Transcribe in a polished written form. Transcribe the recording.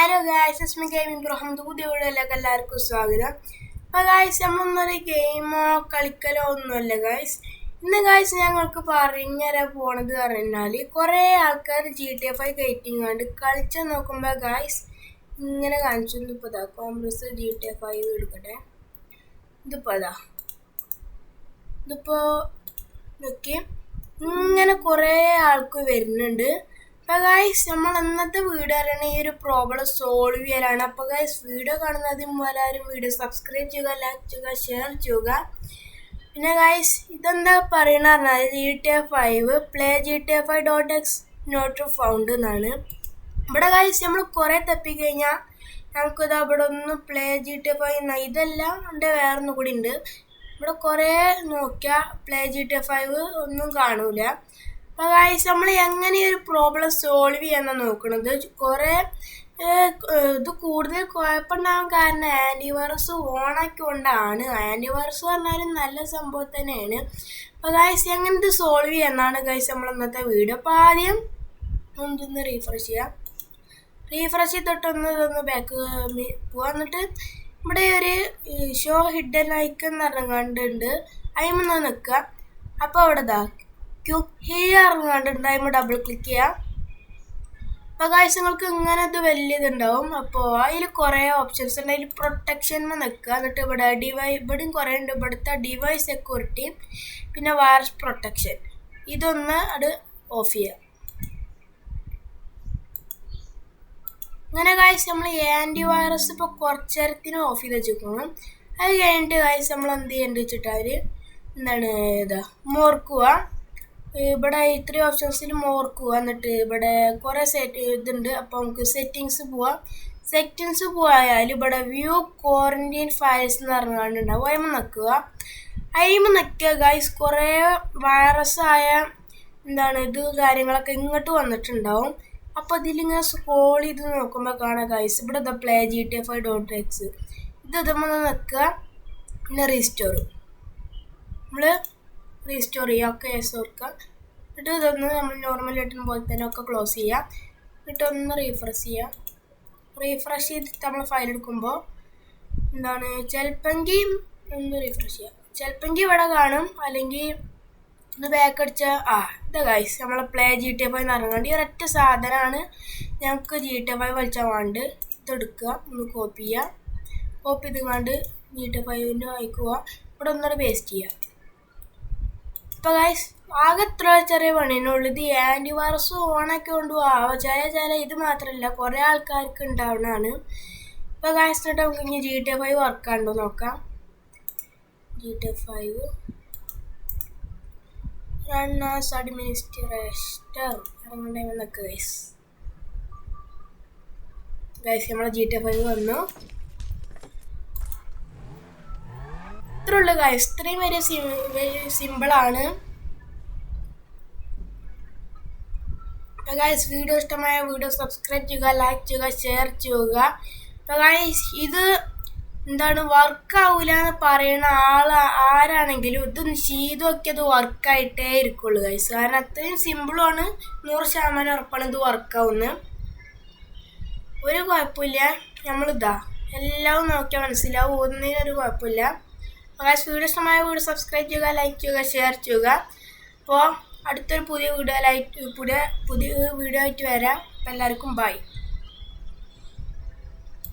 Hello guys, ഇസ്മി gaming ബ്രോഹമ്മദ് പുതിയ വീഡിയോയിലേക്ക് എല്ലാവർക്കും സ്വാഗതം. അപ്പോൾ ഗായ്സ്, നമ്മളൊന്നൊരു ഗെയിമോ കളിക്കലോ ഒന്നുമല്ല ഗായ്സ്. ഇന്ന് ഗായ്സ് ഞങ്ങൾക്ക് പറഞ്ഞുതരാൻ പോണത് പറഞ്ഞാൽ കുറേ ആൾക്കാർ GTA 5 കയറ്റിങ്ങാണ്ട് കളിച്ച് നോക്കുമ്പോൾ ഗായ്സ് ഇങ്ങനെ കാണിച്ചു. ഇപ്പോൾ ഇതാ കോംപ്രസ് GTA 5 എടുക്കട്ടെ. ഇതിപ്പോൾ നോക്കി ഇങ്ങനെ കുറേ ആൾക്ക് വരുന്നുണ്ട്. അപ്പോൾ ഗൈസ്, നമ്മൾ ഇന്നത്തെ വീഡിയോ അറിയണ ഈ ഒരു പ്രോബ്ലം സോൾവ് ചെയ്യലാണ്. അപ്പോൾ ഗൈസ്, വീഡിയോ കാണുന്നതിന് എല്ലാവരും വീഡിയോ സബ്സ്ക്രൈബ് ചെയ്യുക, ലൈക്ക് ചെയ്യുക, ഷെയർ ചെയ്യുക. പിന്നെ ഗൈസ്, ഇതെന്താ പറയണ പറഞ്ഞാൽ GTA 5 play GTA 5.x not found എന്നാണ്. ഇവിടെ ഗൈസ് നമ്മൾ കുറേ തപ്പിക്കഴിഞ്ഞാൽ നമുക്കിത് ഇവിടെ ഒന്ന് പ്ലേ GTA 5 ഇതെല്ലാം ഉണ്ട്, വേറെ ഒന്നും കൂടി ഉണ്ട്. ഇവിടെ കുറേ നോക്കിയാൽ പ്ലേ GTA 5 ഒന്നും കാണൂല. അപ്പോൾ ഗൈസ്, നമ്മൾ എങ്ങനെ ഒരു പ്രോബ്ലം സോൾവ് ചെയ്യാനാണ് നോക്കുന്നത്. കുറേ ഇത് കൂടുതൽ കുഴപ്പമുണ്ടാകാൻ കാരണം ആൻറ്റിവൈറസ് ഓണാക്കിക്കൊണ്ടാണ്. ആൻറ്റിവൈറസ് പറഞ്ഞാലും നല്ല സംഭവം തന്നെയാണ്. അപ്പോൾ ഗൈസ്, എങ്ങനെ ഇത് സോൾവ് ചെയ്യാനാണ് ഗൈസ് നമ്മൾ ഇന്നത്തെ വീഡിയോ. അപ്പോൾ ആദ്യം ഒന്ന് റീഫ്രഷ് ചെയ്യാം. റീഫ്രഷ് ചെയ്തിട്ടൊന്ന് ബാക്ക് പോവാം. എന്നിട്ട് ഇവിടെ ഒരു ഷോ ഹിഡൻ ഐക്കൺ എന്ന് പറഞ്ഞുകൊണ്ടുണ്ട്, അതിമൊന്ന് നിൽക്കുക. അപ്പോൾ അവിടെ ഇറങ്ങാണ്ടുണ്ട്, ഡബിൾ ക്ലിക്ക് ചെയ്യാം. അപ്പോൾ ഗൈസ്, നിങ്ങൾക്ക് ഇങ്ങനെ ഇത് വലിയതുണ്ടാവും. അപ്പോൾ അതിൽ കുറേ ഓപ്ഷൻസ് ഉണ്ട്. അതിൽ പ്രൊട്ടക്ഷൻ നിൽക്കുക. എന്നിട്ട് ഇവിടെ ഇവിടെയും കുറേ ഉണ്ട്. ഇവിടുത്തെ ഡിവൈസ് സെക്യൂരിറ്റി, പിന്നെ വൈറസ് പ്രൊട്ടക്ഷൻ, ഇതൊന്ന് അത് ഓഫ് ചെയ്യാം. അങ്ങനെ ഗൈസ്, നമ്മൾ ആൻറ്റിവൈറസ് ഇപ്പോൾ കുറച്ച് നേരത്തിന് ഓഫ് ചെയ്ത് വെച്ചിരിക്കണം. അത് കഴിഞ്ഞിട്ട് ഗൈസ് നമ്മൾ എന്ത് ചെയ്യേണ്ടത് വെച്ചിട്ടാൽ മോർക്കുക. ഇവിടെ ഇത്രയും ഓപ്ഷൻസിൽ മോർക്കുക. എന്നിട്ട് ഇവിടെ കുറേ ഇതുണ്ട്. അപ്പോൾ നമുക്ക് സെറ്റിങ്സ് പോവാം. സെറ്റിങ്സ് പോയാൽ ഇവിടെ വ്യൂ ക്വാറന്റൈൻ ഫയൽസ് എന്ന് പറഞ്ഞുകൊണ്ടുണ്ടാവും. അതിമ നിൽക്കുക ഗൈസ്. കുറേ വൈറസായ ഇത് കാര്യങ്ങളൊക്കെ ഇങ്ങോട്ട് വന്നിട്ടുണ്ടാവും. അപ്പോൾ ഇതിലിങ്ങനെ സ്ക്രോൾ ചെയ്ത് നോക്കുമ്പോൾ കാണാം ഗൈസ്, ഇവിടെ പ്ലേ GTA 5.x ഇതുമ്പോൾ നിൽക്കുക. പിന്നെ റീസ്റ്റോർ നമ്മൾ റീസ്റ്റോർ ചെയ്യുക. ഒക്കെ യെസ് ഓർക്കുക. എന്നിട്ട് ഇതൊന്ന് നമ്മൾ നോർമലായിട്ടും പോലെ തന്നെ ഒക്കെ ക്ലോസ് ചെയ്യുക. എന്നിട്ട് ഒന്ന് റീഫ്രഷ് ചെയ്യുക. റീഫ്രഷ് ചെയ്തിട്ട് നമ്മൾ ഫയൽ എടുക്കുമ്പോൾ ചിലപ്പെങ്കിൽ ഒന്ന് റീഫ്രഷ് ചെയ്യുക. ചിലപ്പെങ്കിൽ ഇവിടെ കാണും, അല്ലെങ്കിൽ ഒന്ന് ബാക്ക് അടിച്ചാൽ ഇത് ഗൈസ് നമ്മളെ പ്ലേ GTA 5 ഇറങ്ങാണ്ട് ഈ ഒരൊറ്റ സാധനമാണ് ഞങ്ങൾക്ക് GTA 5 വലിച്ചാൽ വേണ്ട. ഇതെടുക്കുക, ഒന്ന് കോപ്പി ചെയ്യുക. കോപ്പി ചെയ്തുകൊണ്ട് GTA 5 അയക്കുക. ഇവിടെ ഒന്നുകൂടെ പേസ്റ്റ് ചെയ്യുക. അപ്പോൾ ഗൈസ്, ആകെ എത്ര ചെറിയ പണിയുള്ളൂ. ഇത് ആൻറ്റിവൈറസ് ഓണാക്കി കൊണ്ടുപോകാം. ചില ഇത് മാത്രമല്ല, കുറേ ആൾക്കാർക്ക് ഉണ്ടാവുന്നതാണ്. ഇപ്പോൾ ഗൈസ്, എന്നിട്ട് നമുക്ക് ഇനി GTA 5 വർക്കാണ്ടോ നോക്കാം. GTA 5 റൺ ആസ് അഡ്മിനിസ്ട്രേറ്റർ ഇറങ്ങേണ്ടതൊക്കെ ഗൈസ്. നമ്മളെ GTA 5 വന്നു. ഇത്രയുള്ളൂ ഗൈസ്. ഇത്രയും വലിയ സിമ്പിളാണ്. അപ്പോൾ ഗൈസ്, വീഡിയോ ഇഷ്ടമായ വീഡിയോ സബ്സ്ക്രൈബ് ചെയ്യുക, ലൈക്ക് ചെയ്യുക, ഷെയർ ചെയ്യുക. അപ്പോൾ ഗൈസ്, ഇത് വർക്കാവില്ല എന്ന് പറയുന്ന ആരാണെങ്കിലും ഇതൊന്ന് ചെയ്ത് നോക്കിയത് വർക്കായിട്ടേ ഇരിക്കുള്ളൂ ഗൈസ്. കാരണം അത്രയും സിമ്പിളുമാണ്. 100% ഉറപ്പാണ് ഇത് വർക്കാവുന്നത്. ഒരു കുഴപ്പമില്ല. എല്ലാം നോക്കിയാൽ മനസ്സിലാവും. ഒന്നിനൊരു കുഴപ്പമില്ല. അപ്പോൾ വീഡിയോ ഇഷ്ടമായ വീഡിയോ സബ്സ്ക്രൈബ് ചെയ്യുക, ലൈക്ക് ചെയ്യുക, ഷെയർ ചെയ്യുക. അപ്പോൾ അടുത്തൊരു പുതിയ വീഡിയോ ആയിട്ട് വരാം. അപ്പോൾ എല്ലാവർക്കും ബൈ.